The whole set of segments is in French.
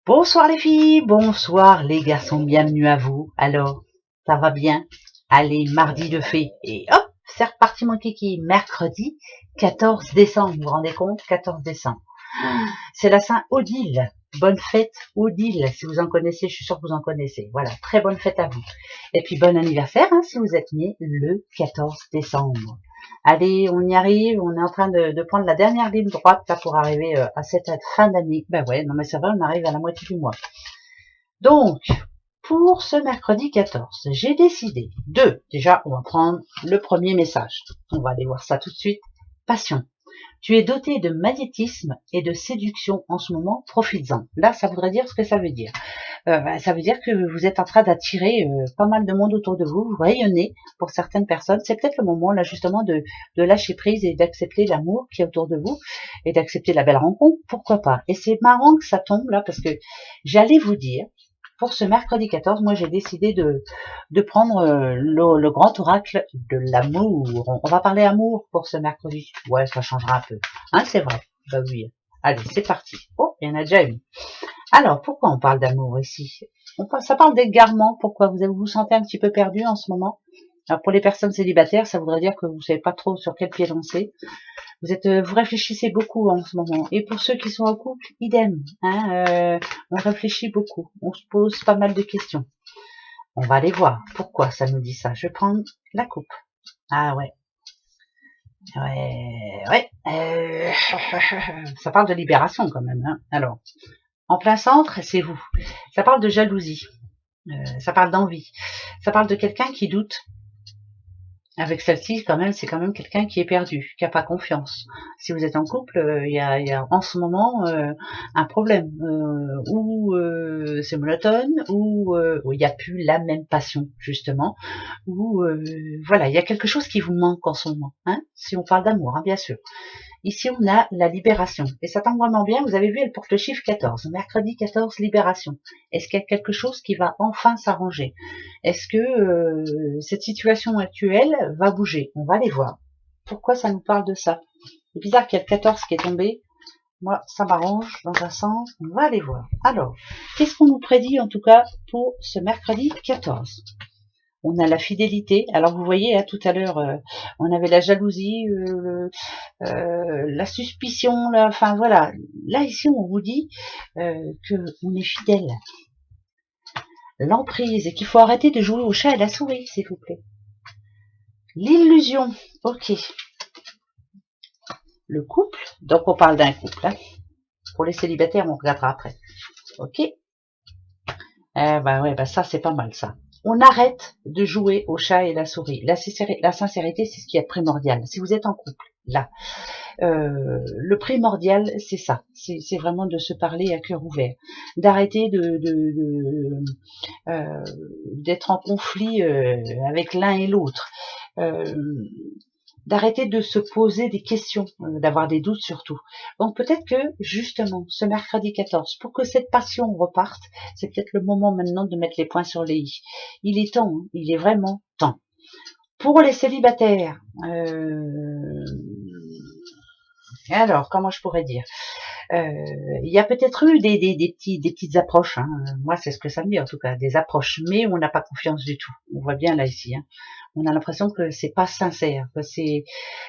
Bonsoir les filles, bonsoir les garçons, bienvenue à vous. Alors, ça va bien? Allez, mardi de fée. Et hop, c'est reparti mon kiki. Mercredi 14 décembre, vous vous rendez compte? 14 décembre. C'est la Saint-Odile. Bonne fête Odile, si vous en connaissez, je suis sûre que vous en connaissez. Voilà, très bonne fête à vous. Et puis bon anniversaire si vous êtes né le 14 décembre. Allez, on y arrive, on est en train de prendre la dernière ligne droite là pour arriver à cette fin d'année. Ben ouais, non mais c'est vrai, on arrive à la moitié du mois. Donc, pour ce mercredi 14, j'ai décidé déjà, on va prendre le premier message. On va aller voir ça tout de suite. Passion. Tu es doté de magnétisme et de séduction en ce moment, profites-en. Là, ça voudrait dire ce que ça veut dire. Ça veut dire que vous êtes en train d'attirer pas mal de monde autour de vous, vous rayonnez pour certaines personnes. C'est peut-être le moment là justement de lâcher prise et d'accepter l'amour qui est autour de vous et d'accepter la belle rencontre, pourquoi pas. Et c'est marrant que ça tombe là parce que j'allais vous dire, pour ce mercredi 14, moi j'ai décidé de prendre le grand oracle de l'amour. On va parler amour pour ce mercredi. Ouais, ça changera un peu. C'est vrai. Bah oui. Allez, c'est parti. Oh, il y en a déjà une. Alors, pourquoi on parle d'amour ici? Ça parle d'égarement. Pourquoi vous vous sentez un petit peu perdu en ce moment? Alors, pour les personnes célibataires, ça voudrait dire que vous savez pas trop sur quel pied danser. Vous réfléchissez beaucoup en ce moment. Et pour ceux qui sont en couple, idem. On réfléchit beaucoup. On se pose pas mal de questions. On va aller voir pourquoi ça nous dit ça. Je vais prendre la coupe. Ah ouais. Ouais. Ça parle de libération quand même. Alors, en plein centre, c'est vous. Ça parle de jalousie. Ça parle d'envie. Ça parle de quelqu'un qui doute. Avec celle-ci, quand même, c'est quand même quelqu'un qui est perdu, qui n'a pas confiance. Si vous êtes en couple, il y a en ce moment un problème, ou c'est monotone, ou il n'y a plus la même passion, justement, ou voilà, il y a quelque chose qui vous manque en ce moment, si on parle d'amour, bien sûr. Ici, on a la libération. Et ça tombe vraiment bien. Vous avez vu, elle porte le chiffre 14. Mercredi 14, libération. Est-ce qu'il y a quelque chose qui va enfin s'arranger? Est-ce que cette situation actuelle va bouger? On va aller voir. Pourquoi ça nous parle de ça? C'est bizarre qu'il y a le 14 qui est tombé. Moi, ça m'arrange dans un sens. On va aller voir. Alors, qu'est-ce qu'on nous prédit en tout cas pour ce mercredi 14? On a la fidélité. Alors vous voyez, tout à l'heure, on avait la jalousie, la suspicion, enfin voilà. Là ici, on vous dit que on est fidèle. L'emprise et qu'il faut arrêter de jouer au chat et à la souris, s'il vous plaît. L'illusion, ok. Le couple, donc on parle d'un couple. Pour les célibataires, on regardera après. Ok. Ça c'est pas mal ça. On arrête de jouer au chat et la souris. La sincérité, c'est ce qui est primordial. Si vous êtes en couple, là, le primordial, c'est ça. C'est vraiment de se parler à cœur ouvert, d'arrêter d'être en conflit avec l'un et l'autre, d'arrêter de se poser des questions, d'avoir des doutes surtout. Donc peut-être que justement ce mercredi 14, pour que cette passion reparte, c'est peut-être le moment maintenant de mettre les points sur les i. Il est temps, il est vraiment temps. Pour les célibataires, alors comment je pourrais dire, il y a peut-être eu des petites approches, moi c'est ce que ça me dit en tout cas, des approches, mais on n'a pas confiance du tout. On voit bien là ici, on a l'impression que c'est pas sincère, que c'est,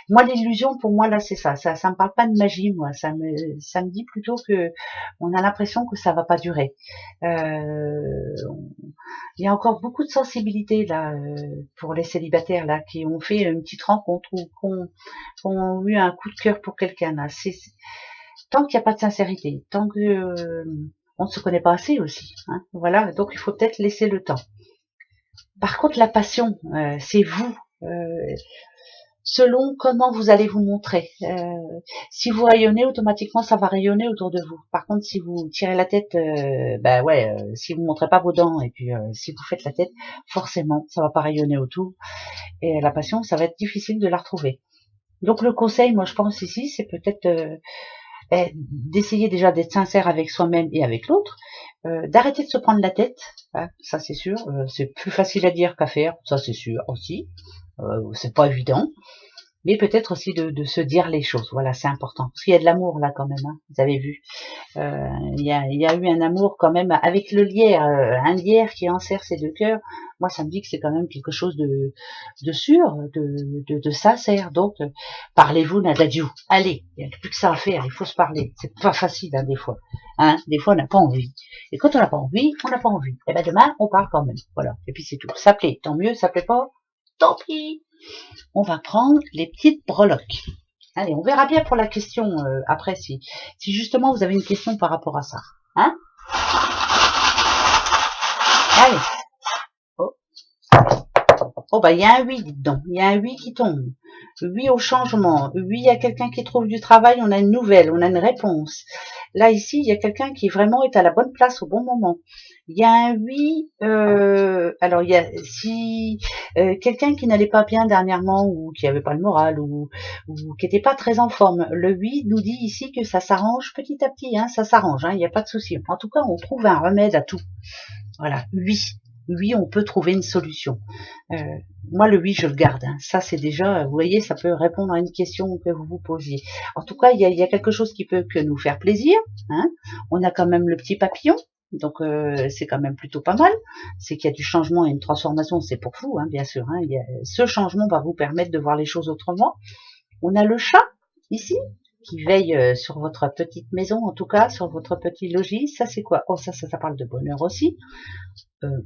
moi l'illusion pour moi là c'est ça me parle pas de magie, moi ça me dit plutôt que on a l'impression que ça va pas durer. Il y a encore beaucoup de sensibilité là pour les célibataires là qui ont fait une petite rencontre ou qui ont eu un coup de cœur pour quelqu'un là. Tant qu'il n'y a pas de sincérité, tant que on ne se connaît pas assez aussi, voilà, donc il faut peut-être laisser le temps. Par contre, la passion, c'est vous, selon comment vous allez vous montrer. Si vous rayonnez, automatiquement, ça va rayonner autour de vous. Par contre, si vous tirez la tête, si vous montrez pas vos dents et puis si vous faites la tête, forcément, ça va pas rayonner autour. Et la passion, ça va être difficile de la retrouver. Donc le conseil, moi je pense ici, c'est peut-être d'essayer déjà d'être sincère avec soi-même et avec l'autre, d'arrêter de se prendre la tête, ça c'est sûr, c'est plus facile à dire qu'à faire, ça c'est sûr aussi, c'est pas évident, mais peut-être aussi de se dire les choses. Voilà, c'est important. Parce qu'il y a de l'amour là quand même, hein, vous avez vu. Il y a eu un amour quand même avec le lierre, un lierre qui enserre ces deux cœurs. Moi, ça me dit que c'est quand même quelque chose de sûr, de sincère. Donc, parlez-vous, Nadadjou. Allez, il n'y a plus que ça à faire, il faut se parler. C'est pas facile, hein, des fois. Hein, des fois, on n'a pas envie. Et quand on n'a pas envie, on n'a pas envie. Et ben demain, on parle quand même. Voilà. Et puis c'est tout. Ça plaît, tant mieux. Ça plaît pas, tant pis. On va prendre les petites breloques. Allez, on verra bien pour la question après si justement vous avez une question par rapport à ça. Hein? Allez. Oh. Oh bah il y a un oui, dites donc. Il y a un oui qui tombe. Oui au changement. Oui, il y a quelqu'un qui trouve du travail, on a une nouvelle, on a une réponse. Là ici, il y a quelqu'un qui vraiment est à la bonne place au bon moment. Il y a un oui, alors il y a si quelqu'un qui n'allait pas bien dernièrement ou qui avait pas le moral ou qui n'était pas très en forme, le oui nous dit ici que ça s'arrange petit à petit, hein, ça s'arrange, hein, il n'y a pas de souci. En tout cas, on trouve un remède à tout. Voilà, oui. Oui, on peut trouver une solution. Moi, le oui, je le garde. Hein. Ça, c'est déjà, vous voyez, ça peut répondre à une question que vous vous posiez. En tout cas, il y a quelque chose qui peut que nous faire plaisir. Hein. On a quand même le petit papillon. Donc, c'est quand même plutôt pas mal. C'est qu'il y a du changement et une transformation, c'est pour vous, hein, bien sûr. Hein. Ce changement va vous permettre de voir les choses autrement. On a le chat, ici, qui veille sur votre petite maison, en tout cas, sur votre petit logis. Ça, c'est quoi? Oh, ça parle de bonheur aussi.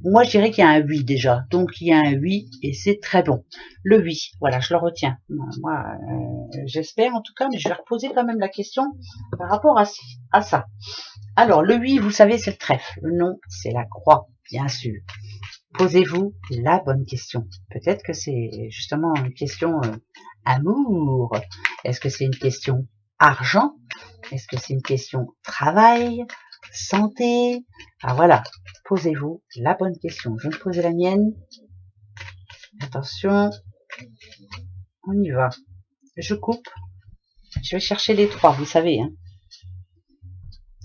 Moi, je dirais qu'il y a un oui déjà. Donc, il y a un oui et c'est très bon. Le oui, voilà, je le retiens. Moi, j'espère en tout cas, mais je vais reposer quand même la question par rapport à ça. Alors, le oui, vous savez, c'est le trèfle. Le non, c'est la croix, bien sûr. Posez-vous la bonne question. Peut-être que c'est justement une question amour. Est-ce que c'est une question argent? Est-ce que c'est une question travail? Santé? Ah voilà, posez-vous la bonne question. Je vais me poser la mienne. Attention, on y va. Je coupe. Je vais chercher les trois, vous savez. Hein.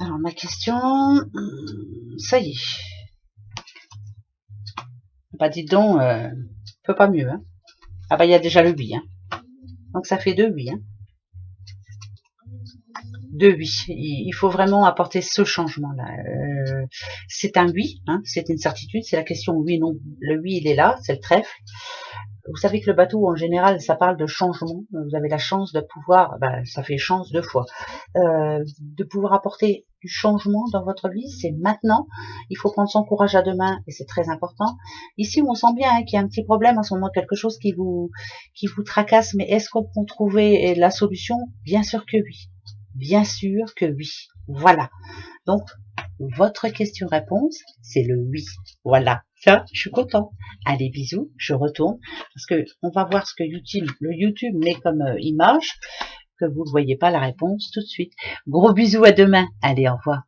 Alors ma question, ça y est. Bah dites donc, peut pas mieux. Hein. Ah bah il y a déjà le oui. Hein. Donc ça fait 2 oui. Hein. 2 oui. Il faut vraiment apporter ce changement-là. C'est un oui, hein, c'est une certitude, c'est la question oui-non. Le oui, il est là, c'est le trèfle. Vous savez que le bateau, en général, ça parle de changement. Vous avez la chance de pouvoir, ça fait chance 2 fois, de pouvoir apporter du changement dans votre vie. C'est maintenant. Il faut prendre son courage à 2 mains et c'est très important. Ici, on sent bien hein, qu'il y a un petit problème en ce moment, quelque chose qui vous tracasse. Mais est-ce qu'on peut trouver la solution? Bien sûr que oui. Bien sûr que oui. Voilà. Donc, votre question-réponse, c'est le oui. Voilà. Ça, je suis content. Allez, bisous. Je retourne parce que on va voir ce que le YouTube met comme image, que vous ne voyez pas la réponse tout de suite. Gros bisous à demain. Allez, au revoir.